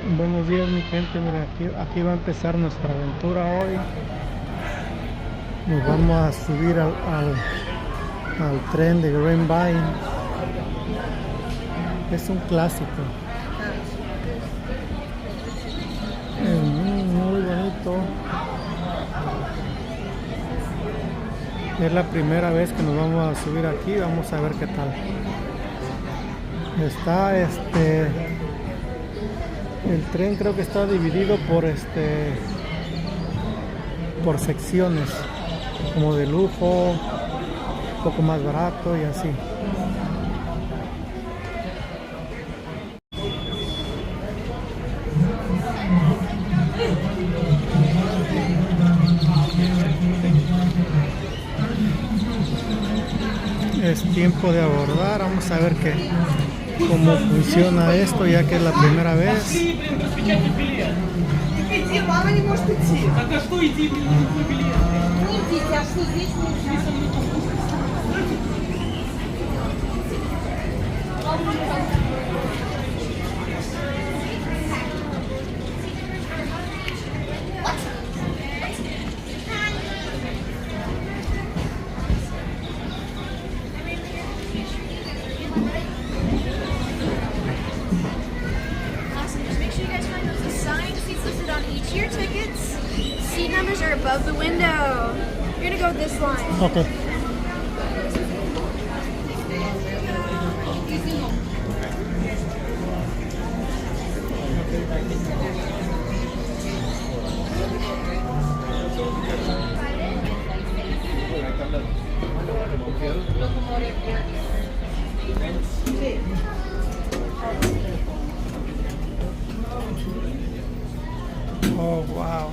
Buenos días mi gente, mira, aquí va a empezar nuestra aventura hoy. Nos vamos a subir al tren de Grapevine. Es un clásico. Es muy bonito. Es la primera vez que nos vamos a subir aquí, vamos a ver qué tal. Está el tren creo que está dividido por secciones, como de lujo, un poco más barato y así. Es tiempo de abordar, vamos a ver cómo funciona esto, ya que es la primera vez. Your tickets, seat numbers are above the window. You're gonna go this line. Okay. Oh, wow.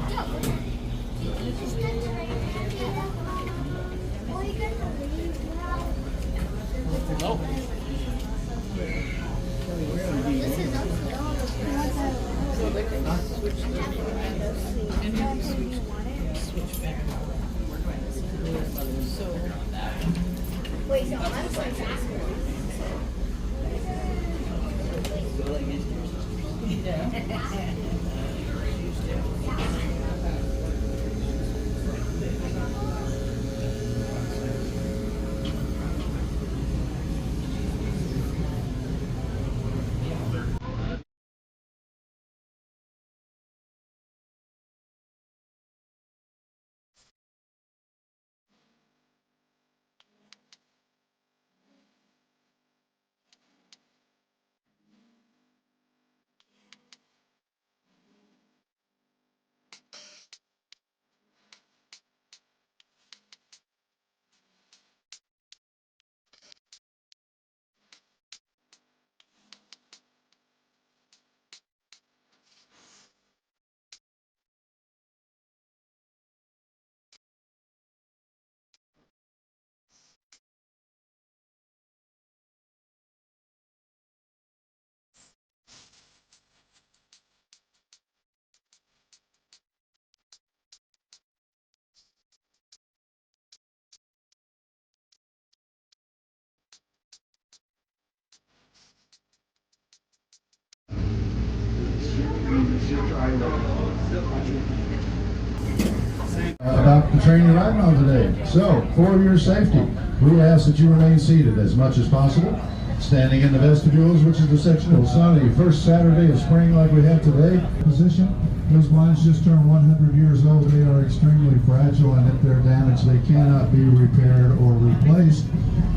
About the train you're riding on today. So, for your safety, we ask that you remain seated as much as possible, standing in the vestibules, which is the section of sunny first Saturday of spring like we have today. Position. Those blinds just turned 100 years old. They are extremely fragile, and if they're damaged, they cannot be repaired or replaced.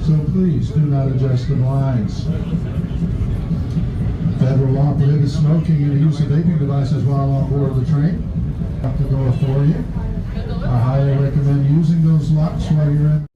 So please do not adjust the blinds. Federal law prohibits smoking and the use of vaping devices while on board the train. Lock the door for you. I highly recommend using those locks while you're in.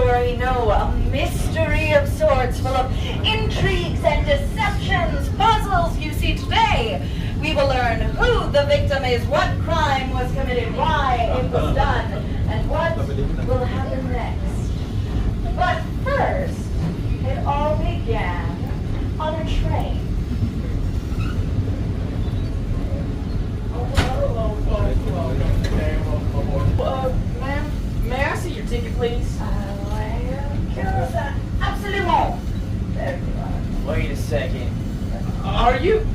story, no, a mystery of sorts full of intrigues and deceptions, puzzles. You see, today we will learn who the victim is, what crime was committed, why it was done, and what will happen next. But first, it all began on a train. Ma'am, may I see your ticket, please? Absolument. There you are. Wait a second. Are you...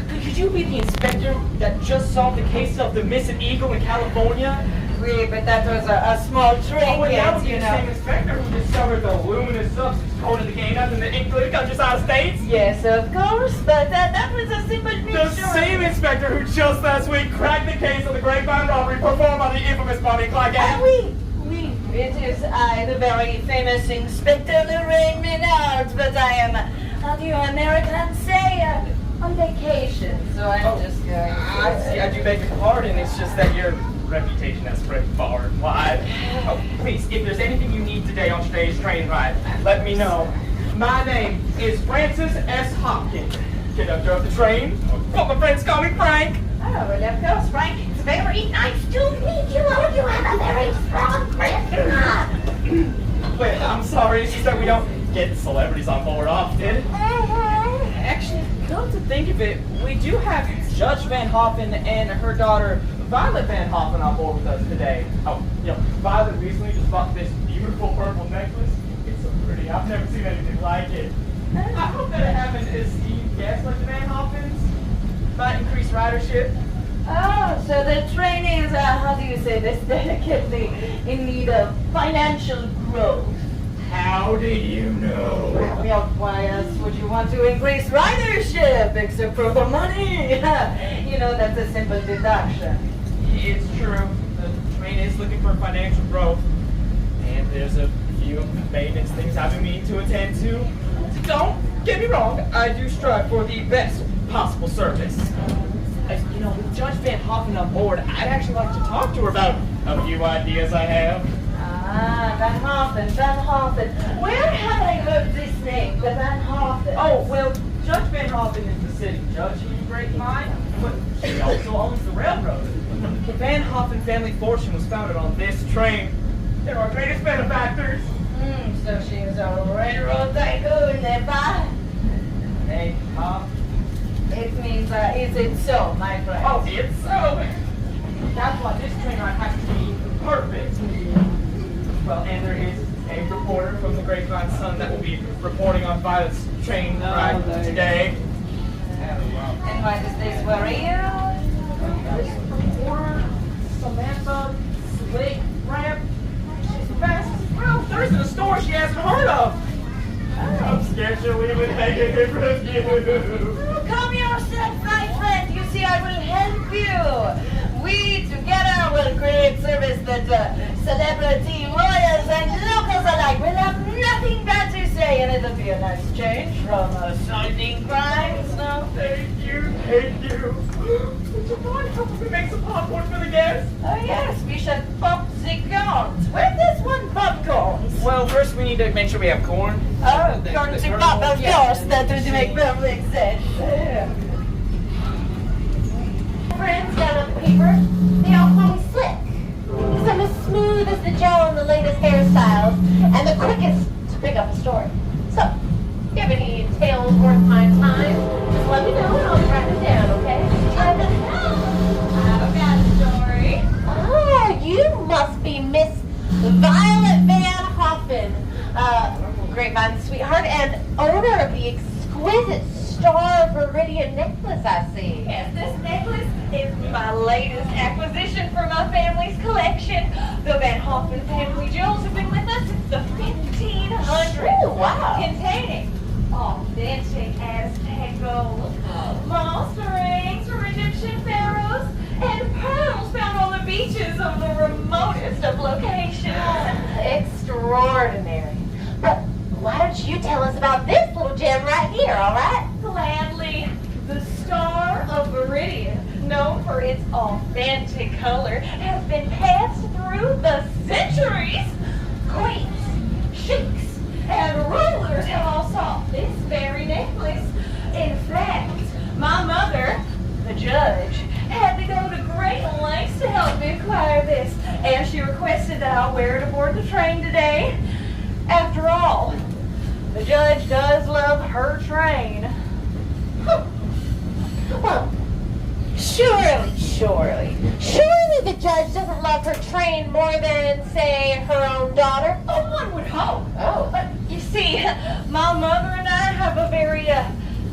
Could you be the inspector that just solved the case of the missing eagle in California? Oui, but that was a small Oh, and that would trinket, be you the same know. inspector who discovered the luminous substance called in the game out in the English countryside states? Yes, of course, but that was a simple The mixture. same inspector who just last week cracked the case of the Grapevine robbery performed by the infamous Bonnie and Clyde gang. Oui, oui. It is I, the very famous Inspector Lorraine Menard, but I am, how do you Americans say, on vacation, so I'm just going I see, I do beg your pardon, it's just that your reputation has spread far and wide. Oh, please, if there's anything you need today on today's train ride, let me know. My name is Francis S. Hopkins, conductor of the train. What my friends call me Frank. Oh, well, of course, Frank. It's very nice to meet you. Oh, you have a very strong charisma. Wait, I'm sorry, it's just that we don't get celebrities on board often. Actually, come to think of it, we do have Judge Van Hoffen and her daughter Violet Van Hoffen on board with us today. Oh, you know, Violet recently just bought this beautiful purple necklace. It's so pretty. I've never seen anything like it. I hope that having esteemed guests like the Van Hoffens might increase ridership. Oh, so the train is, how do you say this delicately, in need of financial growth. How do you know? Well, why else would you want to increase ridership except for the money? You know, that's a simple deduction. It's true. The train is looking for financial growth. And there's a few maintenance things I've been meaning to attend to. Don't get me wrong, I do strive for the best possible service. You know, with Judge Van Hoffen on board, I'd actually like to talk to her about a few ideas I have. Ah, Van Hoffen, Van Hoffen. Where have I heard this name, the Van Hoffen? Oh, well, Judge Van Hoffen is the city judge in Grapevine, but she also owns the railroad. The Van Hoffen family fortune was founded on this train. They're our greatest benefactors. So she was a railroad tycoon, never? Hey, Pop. It means, is it so, my friend? Oh, it's so. That's why this train ride has to be perfect. Well, and there is a reporter from the Grapevine Sun that will be reporting on Violet's train ride today. And why does this worry you? This reporter, Samantha Slick Ramp, she's fast as well. There isn't a store she hasn't heard of. I'm scared she'll even take a different view. Calm yourself, my friend. You see, I will help you. We together will create service that celebrity, royals, and locals alike will have nothing bad to say, and it'll be a nice change from solving crimes. No? Thank you, thank you. Would you mind helping me make some popcorn for the guests? Oh yes, we should pop the corns. Where's this one popcorns? Well, first we need to make sure we have corn. Oh, corn to pop, of course. That would make perfect sense. Friends down on the paper, they all call me Slick. Because I'm as smooth as the gel in the latest hairstyles and the quickest to pick up a story. So, if you have any tales worth my time, just let me know and I'll track them down, okay? I've got a story. Ah, you must be Miss Violet Van Hoffen, Grapevine sweetheart and owner of the exquisite Star Viridian necklace, I see. Yes, this necklace is my latest acquisition for my family's collection. The Van Hoffen family jewels have been with us since the 1500s. Oh, wow. Containing authentic Aztec gold, moss rings from Egyptian pharaohs, and pearls found on the beaches of the remotest of locations. Extraordinary. But why don't you tell us about this little gem right here, all right? Gladly. The Star of Viridian, known for its authentic color, has been passed through the centuries. Queens, sheiks and rulers have all sought this very necklace. In fact, my mother, the judge, had to go to great lengths to help me acquire this, and she requested that I wear it aboard the train today. After all, the judge does love her train. Well, surely the judge doesn't love her train more than, say, her own daughter. Oh, one would hope. Oh. But you see, my mother and I have a very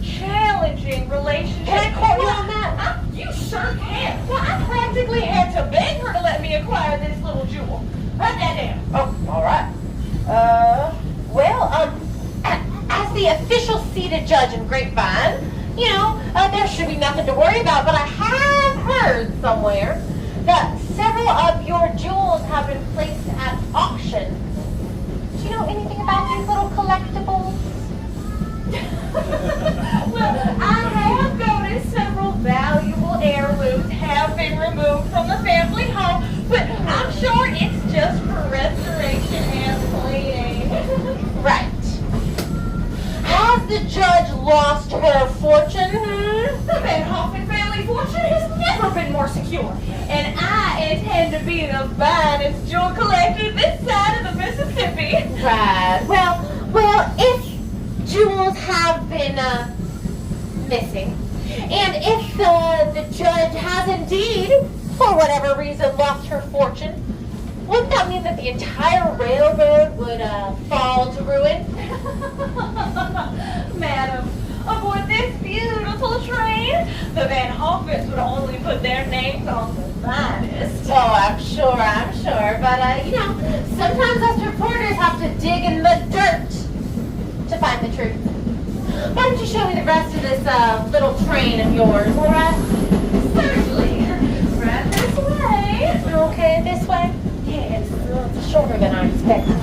challenging relationship. Can I call you on that? You sure can. Well, I practically had to beg her to let me acquire this little jewel. Write that down. Oh, all right. As the official seated judge in Grapevine, there should be nothing to worry about, but I have heard somewhere that several of your jewels have been placed at auction. Do you know anything about these little collectibles? Well, I have noticed several valuable heirlooms have been removed from the family home, but I'm sure it's just for restoration and cleaning. Right. Has the judge lost her fortune? The Van Hoffen family fortune has never been more secure, and I intend to be the finest jewel collector this side of the Mississippi. Right. Well, if jewels have been missing, and if the judge has indeed, for whatever reason, lost her fortune, wouldn't that mean that the entire railroad would fall to ruin? Madam, aboard this beautiful train, the Van Hoffens would only put their names on the finest. Oh, I'm sure. But, sometimes us reporters have to dig in the dirt to find the truth. Why don't you show me the rest of this little train of yours, all right? Certainly. Right this way. Okay, this way? Yeah, it's shorter than I expected.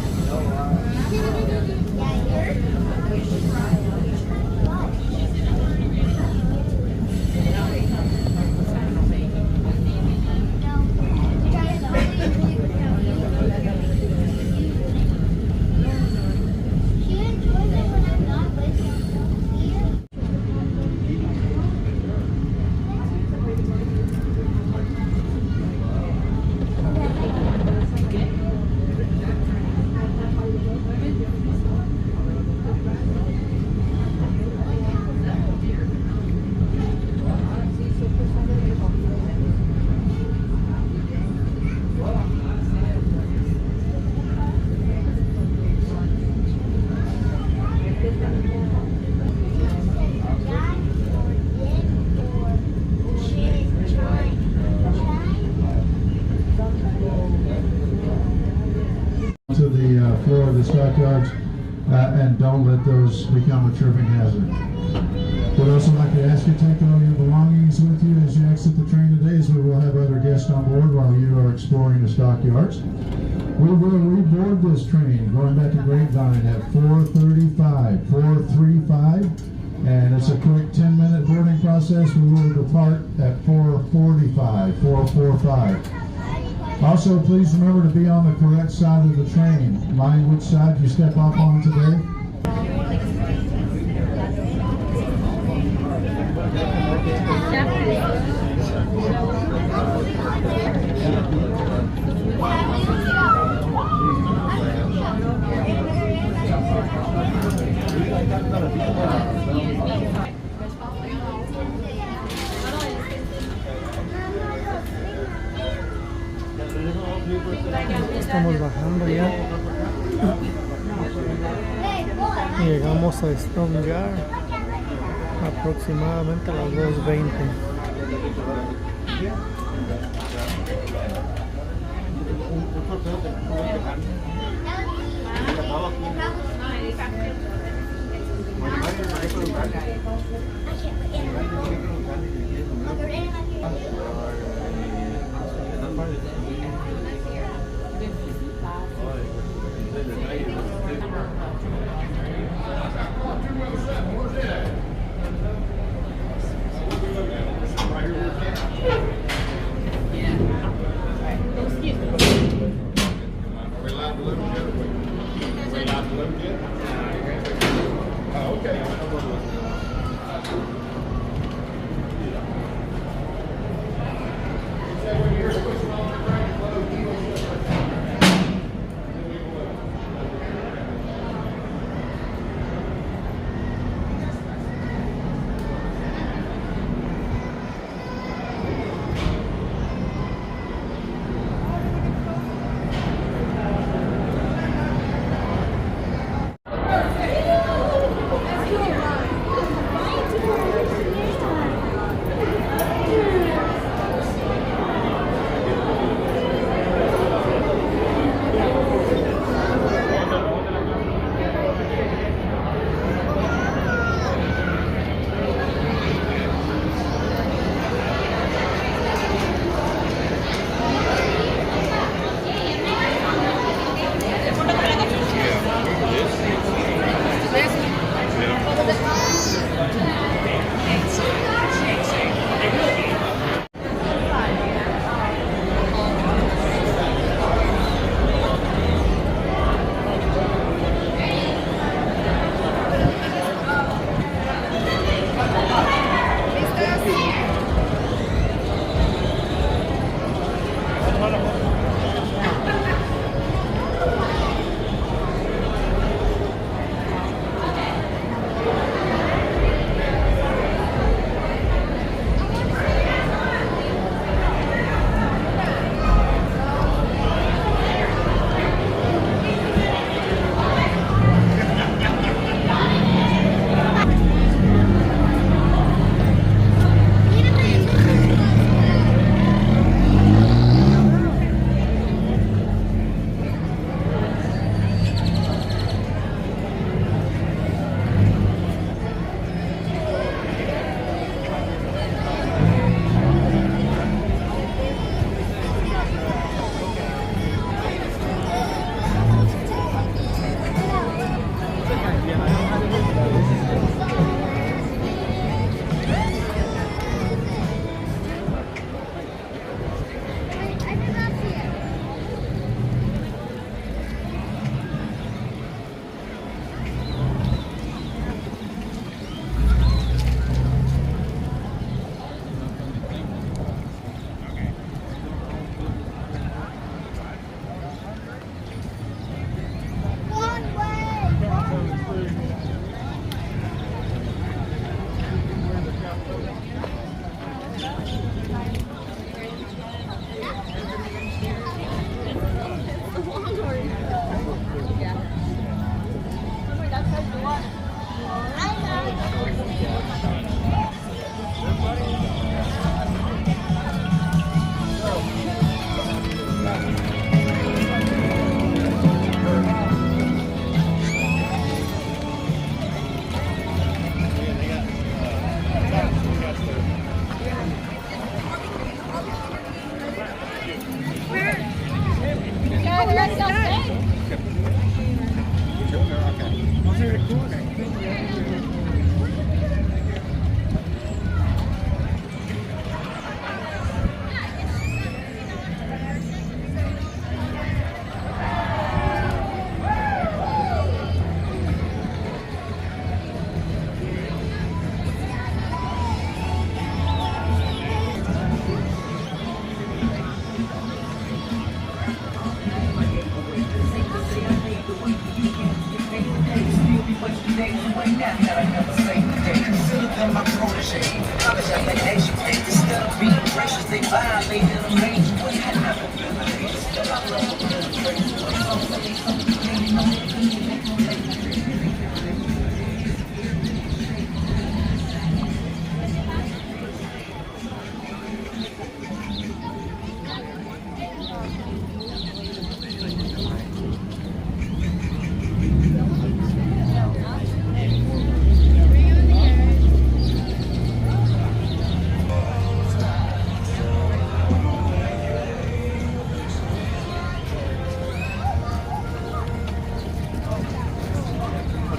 Floor of the Stockyards, and don't let those become a tripping hazard. Would also like to ask you to take all your belongings with you as you exit the train today, as we will have other guests on board while you are exploring the Stockyards. We will reboard this train going back to Grapevine at 4:35, and it's a quick 10-minute boarding process. We will depart at 4:45. Also, please remember to be on the correct side of the train. Mind which side you step off on today. Estamos bajando ya. Llegamos a Stockyards aproximadamente a las 2:20.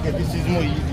Okay, this is more easy.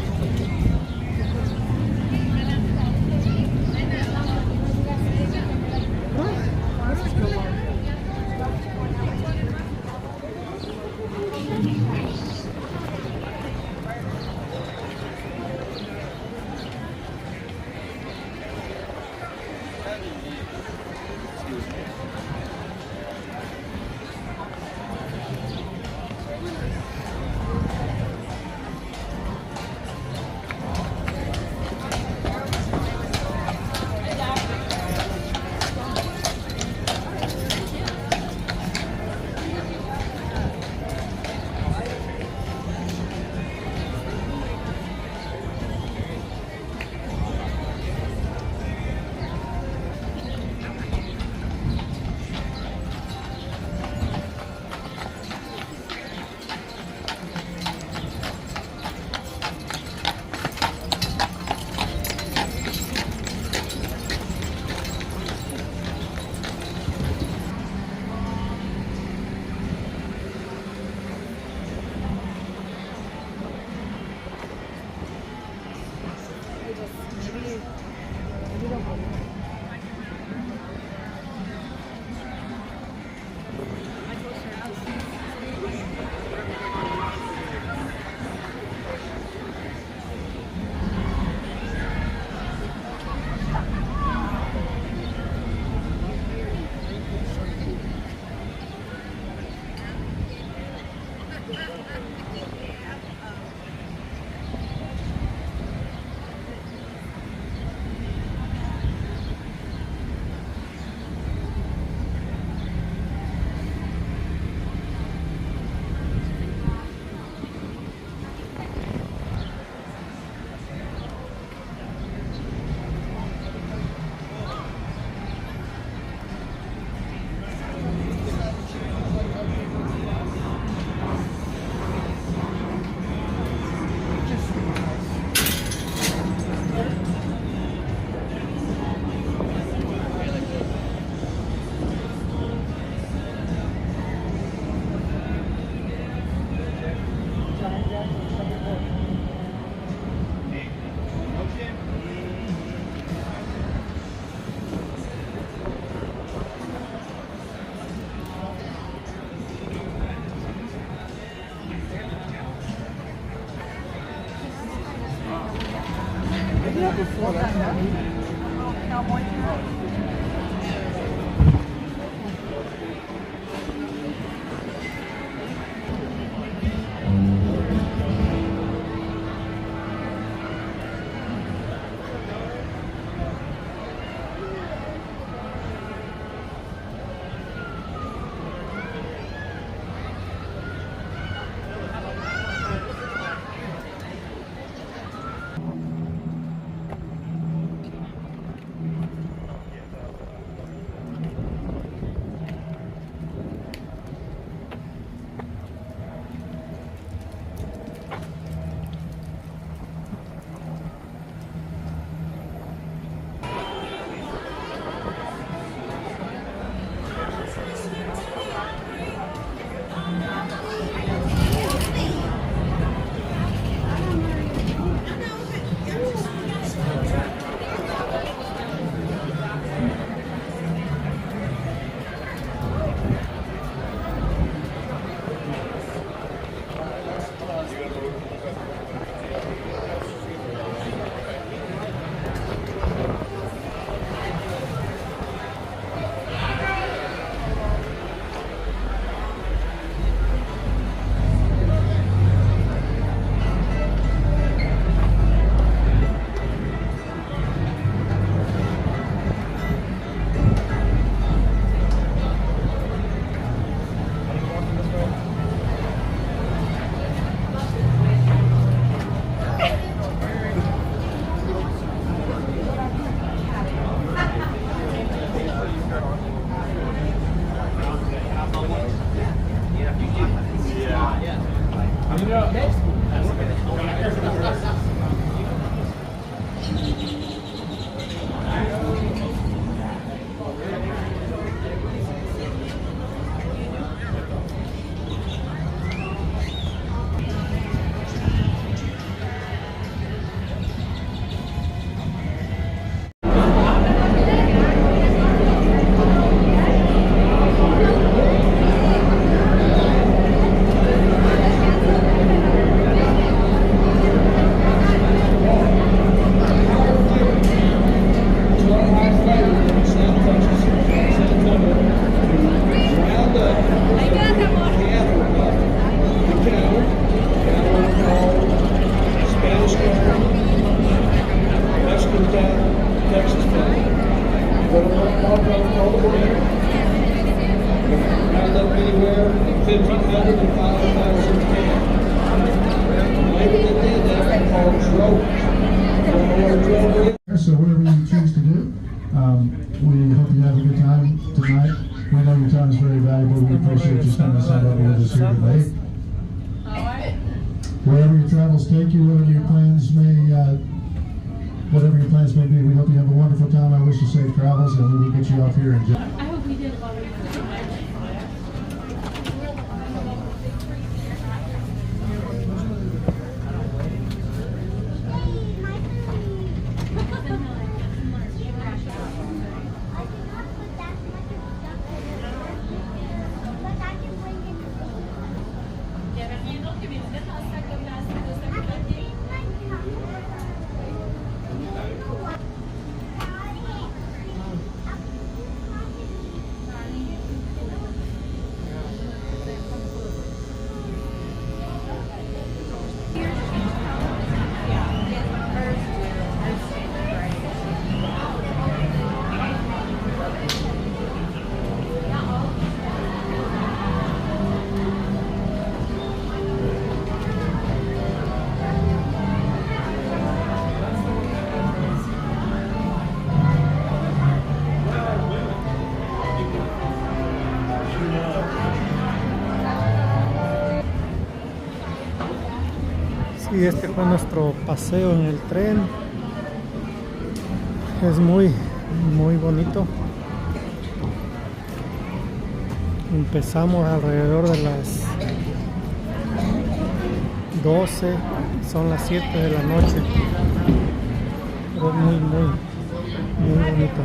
1,500 and 5,000 cans. Like they did that called droves. So whatever you choose to do, we hope you have a good time tonight. We know your time is very valuable. We appreciate you spending some of it with us here today. Wherever your travels take you, whatever your plans may be, we hope you have a wonderful time. I wish you safe travels, and we will get you off here in just. I hope we did it while we were Y este fue nuestro paseo en el tren. Es muy bonito. Empezamos alrededor de las 12, son las 7 de la noche. Pero es muy bonito.